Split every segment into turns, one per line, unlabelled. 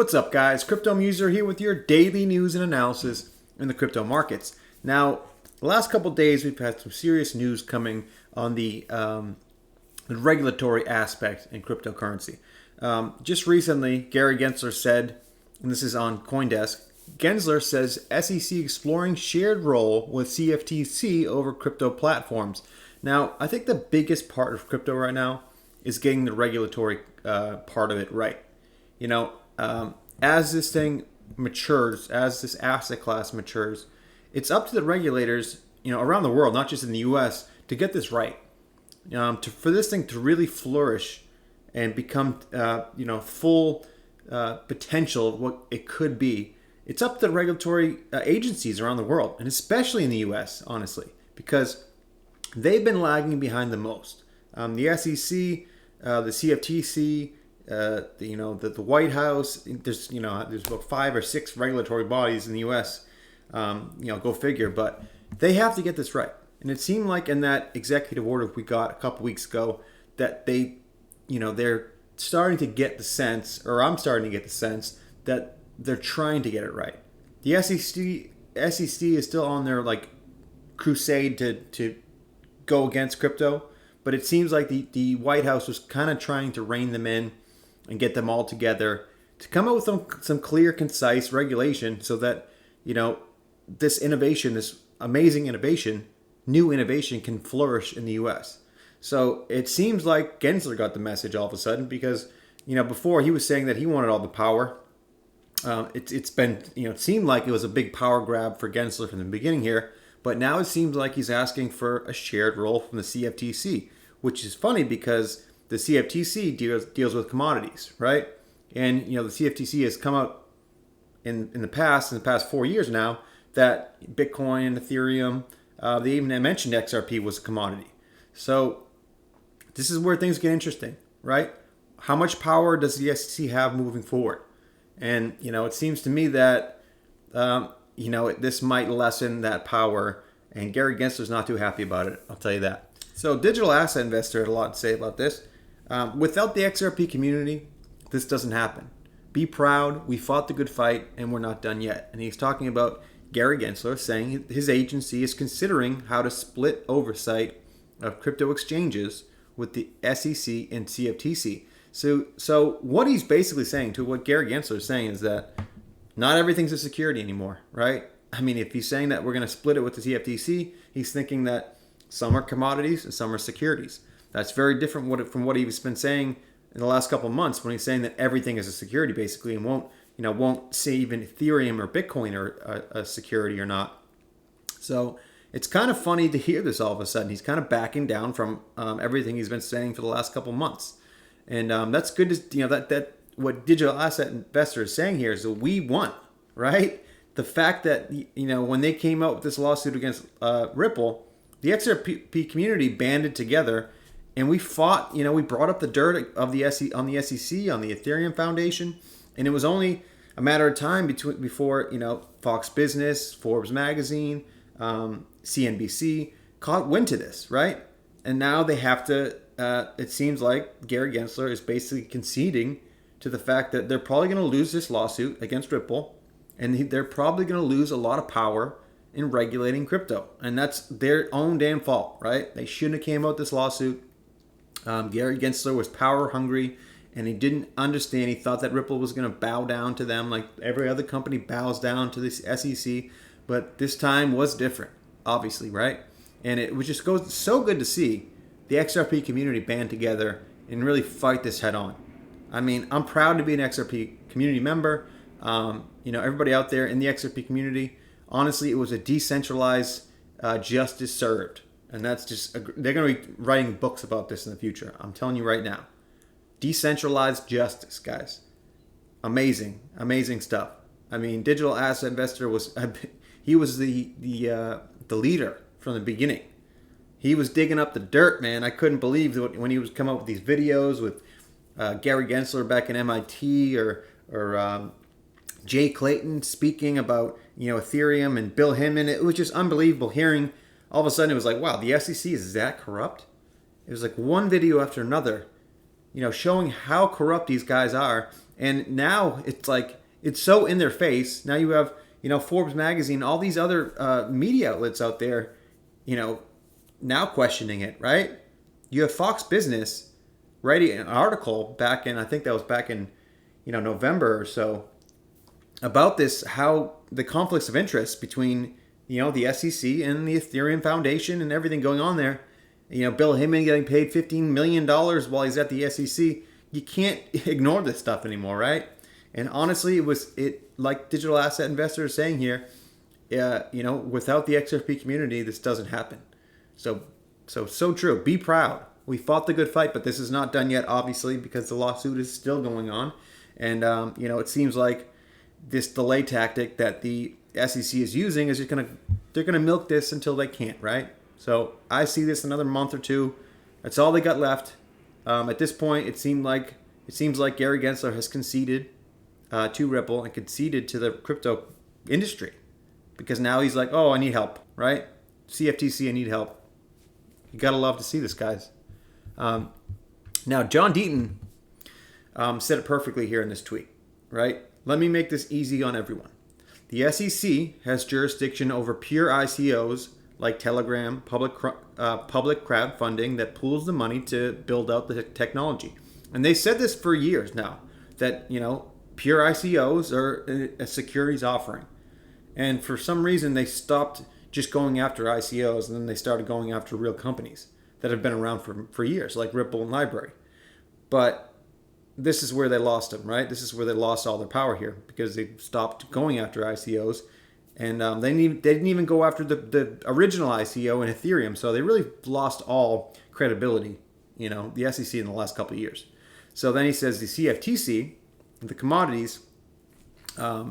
What's up, guys? Crypto Muser here with your daily news and analysis in the crypto markets. Now, the last couple of days, we've had some serious news coming on the regulatory aspect in cryptocurrency. Just recently, Gary Gensler said, and this is on CoinDesk, Gensler says SEC exploring shared role with CFTC over crypto platforms. Now, I think the biggest part of crypto right now is getting the regulatory part of it right. You know, as this thing matures, as this asset class matures, it's up to the regulators, around the world, not just in the U.S., to get this right. For this thing to really flourish and become, full potential of what it could be. It's up to the regulatory agencies around the world, and especially in the U.S., honestly, because they've been lagging behind the most. The SEC, the CFTC, the White House. There's about 5 or 6 regulatory bodies in the U.S. Go figure. But they have to get this right. And it seemed like in that executive order we got a couple weeks ago that they're starting to get the sense, or I'm starting to get the sense that they're trying to get it right. The SEC is still on their crusade to go against crypto, but it seems like the White House was kind of trying to rein them in and get them all together to come up with some clear, concise regulation so that, this innovation, this amazing innovation, new innovation can flourish in the U.S. So it seems like Gensler got the message all of a sudden because, before he was saying that he wanted all the power. It seemed like it was a big power grab for Gensler from the beginning here, but now it seems like he's asking for a shared role from the CFTC, which is funny because the CFTC deals with commodities, right? And, the CFTC has come out in the past 4 years now, that Bitcoin and Ethereum, they even mentioned XRP was a commodity. So this is where things get interesting, right? How much power does the SEC have moving forward? And, it seems to me that, this might lessen that power. And Gary Gensler's not too happy about it, I'll tell you that. So digital asset investor had a lot to say about this. Without the XRP community, this doesn't happen. Be proud. We fought the good fight and we're not done yet. And he's talking about Gary Gensler saying his agency is considering how to split oversight of crypto exchanges with the SEC and CFTC. So what he's basically saying, to what Gary Gensler is saying, is that not everything's a security anymore, right? I mean, if he's saying that we're going to split it with the CFTC, he's thinking that some are commodities and some are securities. That's very different from what he's been saying in the last couple of months, when he's saying that everything is a security basically, and won't say even Ethereum or Bitcoin are a security or not. So it's kind of funny to hear this all of a sudden. He's kind of backing down from everything he's been saying for the last couple of months. And that's good to, that what digital asset investor is saying here is that we won, right? The fact that, when they came out with this lawsuit against Ripple, the XRP community banded together and we fought, we brought up the dirt of the SEC, on the Ethereum Foundation. And it was only a matter of time before, Fox Business, Forbes Magazine, CNBC caught wind to this, right? And now they have to, it seems like Gary Gensler is basically conceding to the fact that they're probably going to lose this lawsuit against Ripple, and they're probably going to lose a lot of power in regulating crypto. And that's their own damn fault, right? They shouldn't have came out with this lawsuit. Gary Gensler was power hungry, and he didn't understand. He thought that Ripple was going to bow down to them like every other company bows down to the SEC. But this time was different, obviously, right? And it was just so good to see the XRP community band together and really fight this head on. I mean, I'm proud to be an XRP community member. Everybody out there in the XRP community, honestly, it was a decentralized justice served. And that's just, they're going to be writing books about this in the future. I'm telling you right now. Decentralized justice, guys. Amazing, amazing stuff. I mean, digital asset investor was the leader from the beginning. He was digging up the dirt, man. I couldn't believe that when he was coming up with these videos with Gary Gensler back in MIT or Jay Clayton speaking about Ethereum and Bill Hinman. It was just unbelievable hearing. All of a sudden, it was like, wow, the SEC is that corrupt? It was like one video after another, showing how corrupt these guys are. And now it's like, it's so in their face. Now you have, Forbes magazine, all these other media outlets out there, now questioning it, right? You have Fox Business writing an article back in, I think that was back in, November or so, about this, how the conflicts of interest between, the SEC and the Ethereum Foundation and everything going on there. Bill Hinman getting paid $15 million while he's at the SEC. You can't ignore this stuff anymore, right? And honestly, like digital asset investors saying here, without the XRP community, this doesn't happen. So true. Be proud. We fought the good fight, but this is not done yet, obviously, because the lawsuit is still going on. And, it seems like this delay tactic that the SEC is using is they're gonna milk this until they can't, right? So I see this another month or two. That's all they got left. At this point, it seems like Gary Gensler has conceded to Ripple and conceded to the crypto industry, because now he's like, oh, I need help, right? CFTC, I need help. You gotta love to see this, guys. Now, John Deaton said it perfectly here in this tweet, right? Let me make this easy on everyone. The SEC has jurisdiction over pure ICOs like Telegram, public crowdfunding that pools the money to build out the technology. And they said this for years now, that, pure ICOs are a securities offering. And for some reason, they stopped just going after ICOs, and then they started going after real companies that have been around for years, like Ripple and Library. But this is where they lost them, right? This is where they lost all their power here, because they stopped going after ICOs. And they didn't even go after the original ICO in Ethereum. So they really lost all credibility, the SEC in the last couple of years. So then he says the CFTC, the commodities, I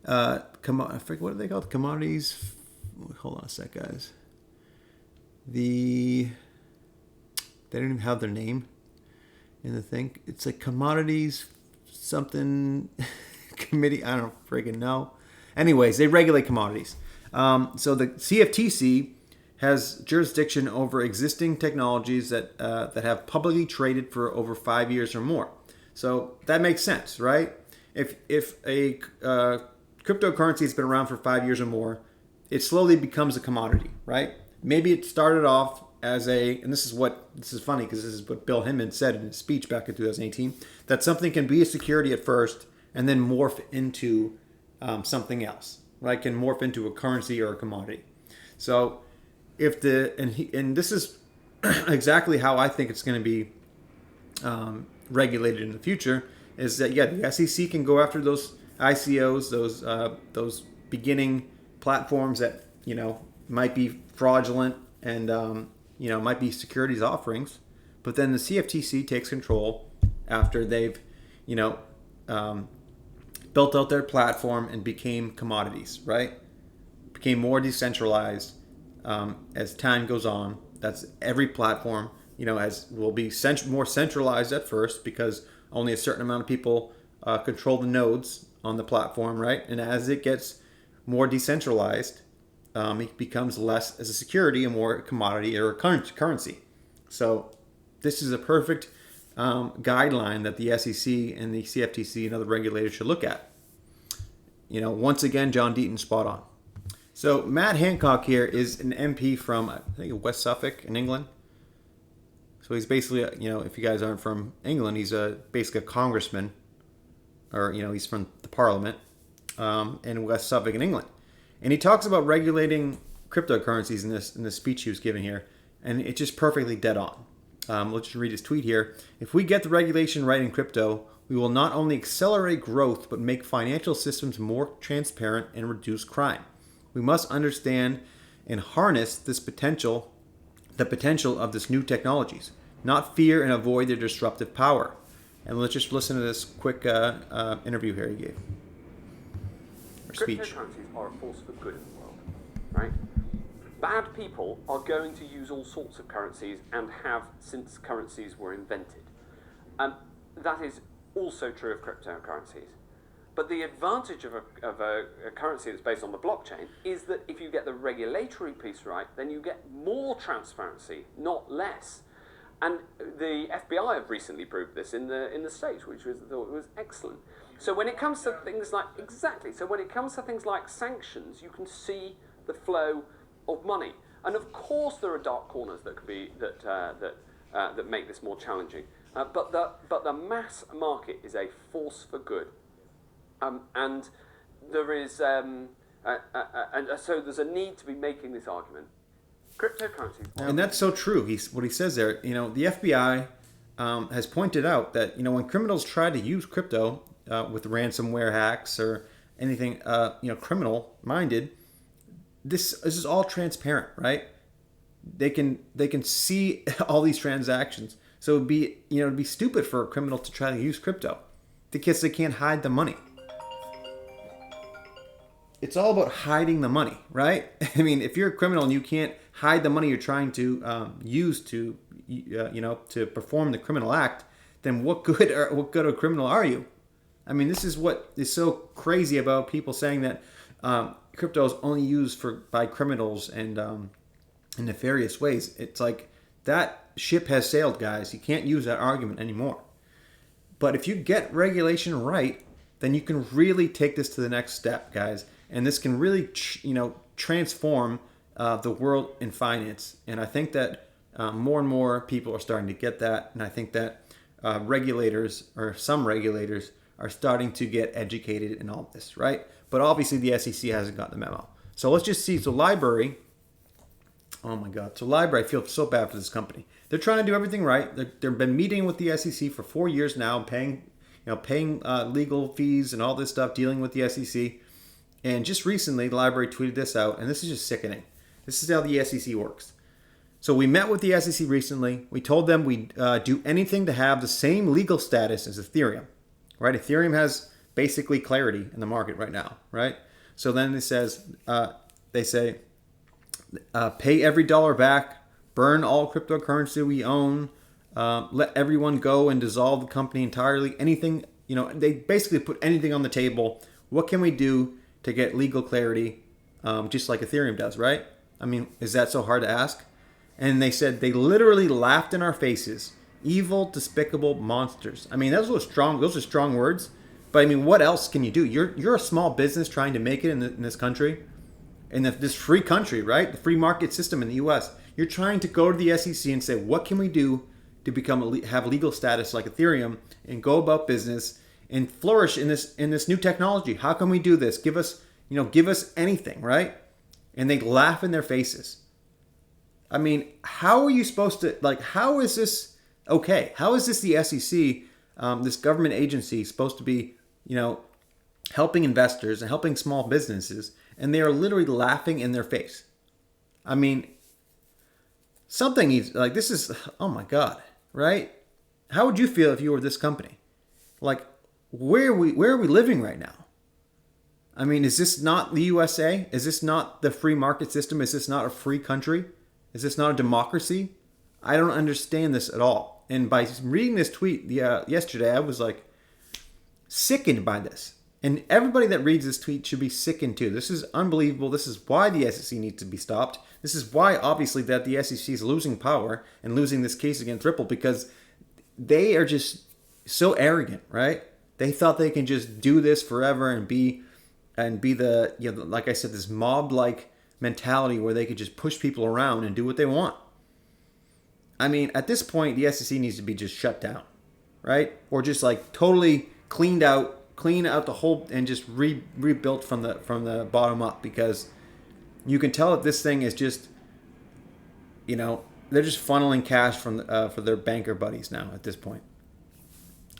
forget, what are they called? Commodities. Hold on a sec, guys. They don't even have their name in the thing. It's like commodities something committee. I don't freaking know. Anyways, they regulate commodities. So the CFTC has jurisdiction over existing technologies that have publicly traded for over 5 years or more. So that makes sense, right? If a cryptocurrency has been around for 5 years or more, it slowly becomes a commodity, right? Maybe it started off as and this is funny because this is what Bill Hinman said in his speech back in 2018, that something can be a security at first and then morph into something else, right? Can morph into a currency or a commodity. So if and this is exactly how I think it's going to be regulated in the future, is that the SEC can go after those ICOs, those beginning platforms that might be fraudulent and might be securities offerings, but then the CFTC takes control after they've built out their platform and became commodities, right? Became more decentralized as time goes on. That's every platform, will be more centralized at first because only a certain amount of people control the nodes on the platform, right? And as it gets more decentralized, it becomes less as a security and more a commodity or a currency. So this is a perfect guideline that the SEC and the CFTC and other regulators should look at. Once again, John Deaton spot on. So Matt Hancock here is an MP from, I think, West Suffolk in England. So he's basically, if you guys aren't from England, he's basically a congressman, or, he's from the parliament in West Suffolk in England. And he talks about regulating cryptocurrencies in this speech he was giving here. And it's just perfectly dead on. Let's just read his tweet here. If we get the regulation right in crypto, we will not only accelerate growth, but make financial systems more transparent and reduce crime. We must understand and harness the potential of this new technologies, not fear and avoid their disruptive power. And let's just listen to this quick interview here he gave. Or speech.
Cryptocurrencies are a force for good in the world, right? Bad people are going to use all sorts of currencies and have since currencies were invented. That is also true of cryptocurrencies. But the advantage of a currency that's based on the blockchain is that if you get the regulatory piece right, then you get more transparency, not less. And the FBI have recently proved this in the States, which I thought was excellent. So when it comes to things like sanctions, you can see the flow of money. And of course, there are dark corners that could be that make this more challenging. But the mass market is a force for good, and there is so there's a need to be making this argument. Cryptocurrencies,
and that's so true. What he says there. The FBI has pointed out that when criminals try to use crypto with ransomware hacks or anything criminal minded, this is all transparent, right? They can see all these transactions. So it'd be stupid for a criminal to try to use crypto because they can't hide the money. It's all about hiding the money, right? I mean, if you're a criminal and you can't hide the money you're trying to use to perform the criminal act, then what good a criminal are you? I mean, this is what is so crazy about people saying that crypto is only used by criminals and in nefarious ways. It's like that ship has sailed, guys. You can't use that argument anymore. But if you get regulation right, then you can really take this to the next step, guys. And this can really, transform the world in finance. And I think that more and more people are starting to get that. And I think that regulators, or some regulators, are starting to get educated in all this, right? But obviously the SEC hasn't got the memo. So let's just see. So Library, oh my God. So Library, I feel so bad for this company. They're trying to do everything right. They've been meeting with the SEC for 4 years now, paying legal fees and all this stuff, dealing with the SEC. And just recently, the Library tweeted this out, and this is just sickening. This is how the SEC works. So we met with the SEC recently. We told them we'd do anything to have the same legal status as Ethereum, right? Ethereum has basically clarity in the market right now, right? So then it says, they say, pay every dollar back, burn all cryptocurrency we own, let everyone go and dissolve the company entirely. Anything, they basically put anything on the table. What can we do to get legal clarity, just like Ethereum does, right? I mean, is that so hard to ask? And they said they literally laughed in our faces. Evil, despicable monsters. I mean, those are strong words. But I mean, what else can you do? You're a small business trying to make it in this country, in this free country, right? The free market system in the U.S. You're trying to go to the SEC and say, what can we do to have legal status like Ethereum and go about business and flourish in this new technology? How can we do this? Give us anything, right? And they laugh in their faces. I mean, how are you supposed to, how is this okay? How is this the SEC, this government agency, supposed to be, helping investors and helping small businesses, and they are literally laughing in their face? I mean, something needs, this is, oh my God, right? How would you feel if you were this company? Where are we living right now? I mean, is this not the USA? Is this not the free market system? Is this not a free country? Is this not a democracy? I don't understand this at all. And by reading this tweet yesterday, I was sickened by this. And everybody that reads this tweet should be sickened too. This is unbelievable. This is why the SEC needs to be stopped. This is why, obviously, that the SEC is losing power and losing this case against Ripple, because they are just so arrogant, right? They thought they can just do this forever and be the, like I said, this mob-like mentality where they could just push people around and do what they want. I mean, at this point, the SEC needs to be just shut down, right? Or just totally clean out the whole and just rebuilt from the bottom up, because you can tell that this thing is just, they're just funneling cash for their banker buddies now at this point.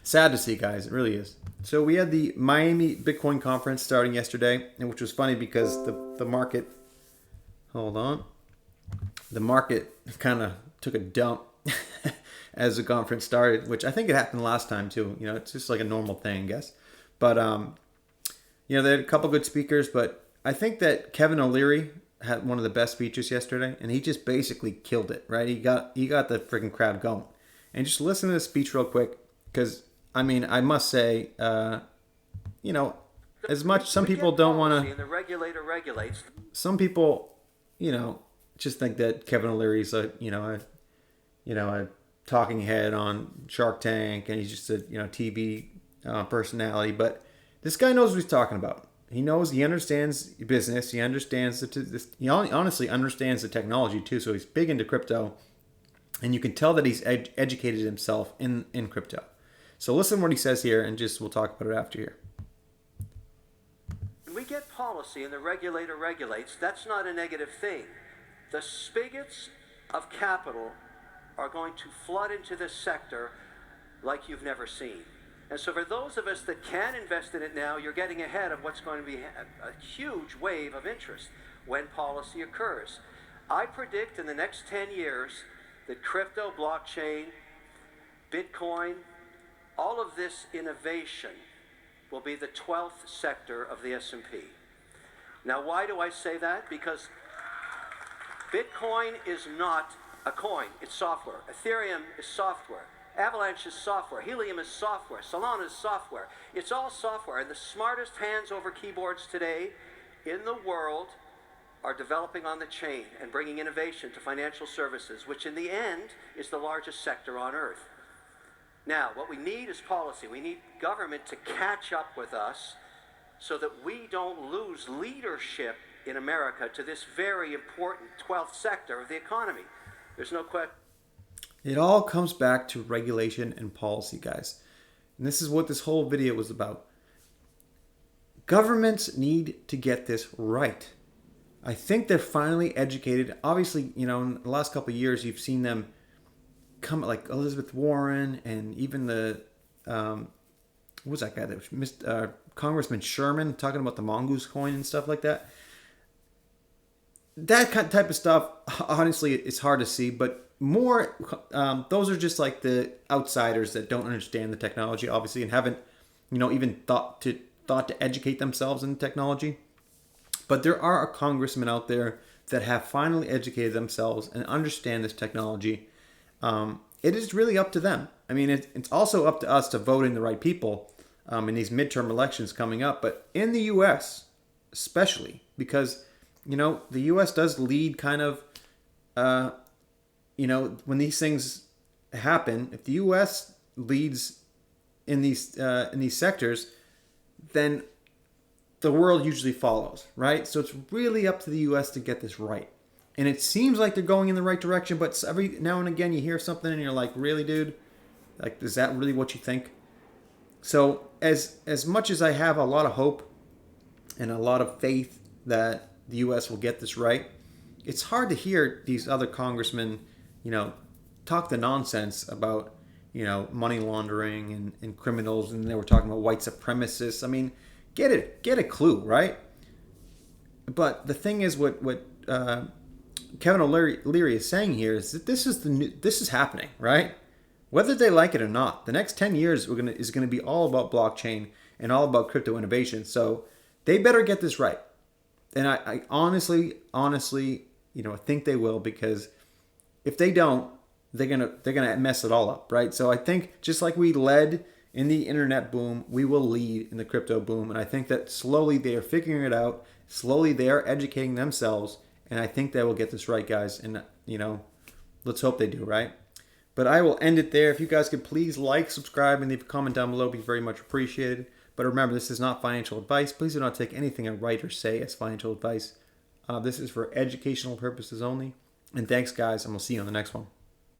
Sad to see, guys. It really is. So we had the Miami Bitcoin conference starting yesterday, and which was funny because the market, hold on, the market kind of took a dump as the conference started, which I think it happened last time too. It's just like a normal thing, I guess. But they had a couple good speakers, but I think that Kevin O'Leary had one of the best speeches yesterday, and he just basically killed it, right? He got the freaking crowd going. And just listen to this speech real quick, because I mean, I must say, as much some people don't want to. The regulator regulates. Some people, just think that Kevin O'Leary's a talking head on Shark Tank, and he's just a TV personality. But this guy knows what he's talking about. He understands business. He understands he honestly understands the technology too. So he's big into crypto, and you can tell that he's educated himself in crypto. So listen to what he says here, and we'll talk about it after here.
When we get policy and the regulator regulates, that's not a negative thing. The spigots of capital are going to flood into this sector like you've never seen. And so for those of us that can invest in it now, you're getting ahead of what's going to be a huge wave of interest when policy occurs. I predict in the next 10 years that crypto, blockchain, Bitcoin, all of this innovation will be the 12th sector of the S&P. Now, why do I say that? Because Bitcoin is not a coin, it's software. Ethereum is software. Avalanche is software. Helium is software. Solana is software. It's all software. And the smartest hands over keyboards today in the world are developing on the chain and bringing innovation to financial services, which in the end is the largest sector on earth. Now, what we need is policy. We need government to catch up with us so that we don't lose leadership in America to this very important 12th sector of the economy. There's no question.
It all comes back to regulation and policy, guys. And this is what this whole video was about. Governments need to get this right. I think they're finally educated. Obviously, in the last couple of years, you've seen them come, like Elizabeth Warren and even the, what was that guy that missed, Congressman Sherman, talking about the mongoose coin and stuff like that. That type of stuff, honestly, it's hard to see, but more, those are just like the outsiders that don't understand the technology, obviously, and haven't, even thought to educate themselves in technology. But there are congressmen out there that have finally educated themselves and understand this technology. It is really up to them. I mean, it's also up to us to vote in the right people in these midterm elections coming up. But in the U.S., especially, because, the U.S. does lead kind of, when these things happen, if the U.S. leads in these sectors, then the world usually follows, right? So it's really up to the U.S. to get this right. And it seems like they're going in the right direction, but every now and again you hear something and you're like, really, dude? Like, is that really what you think? So as much as I have a lot of hope and a lot of faith that the U.S. will get this right, it's hard to hear these other congressmen, talk the nonsense about, money laundering and criminals, and they were talking about white supremacists. I mean, get a clue, right? But the thing is, what Kevin O'Leary is saying here is that this is happening, right? Whether they like it or not, the next 10 years is gonna be all about blockchain and all about crypto innovation. So they better get this right. And I honestly, I think they will, because if they don't, they're gonna mess it all up, right? So I think just like we led in the internet boom, we will lead in the crypto boom. And I think that slowly they are figuring it out. Slowly they are educating themselves. And I think they will get this right, guys. And, let's hope they do, right? But I will end it there. If you guys could please like, subscribe, and leave a comment down below, it'd be very much appreciated. But remember, this is not financial advice. Please do not take anything I write or say as financial advice. This is for educational purposes only. And thanks, guys, and we'll see you on the next one.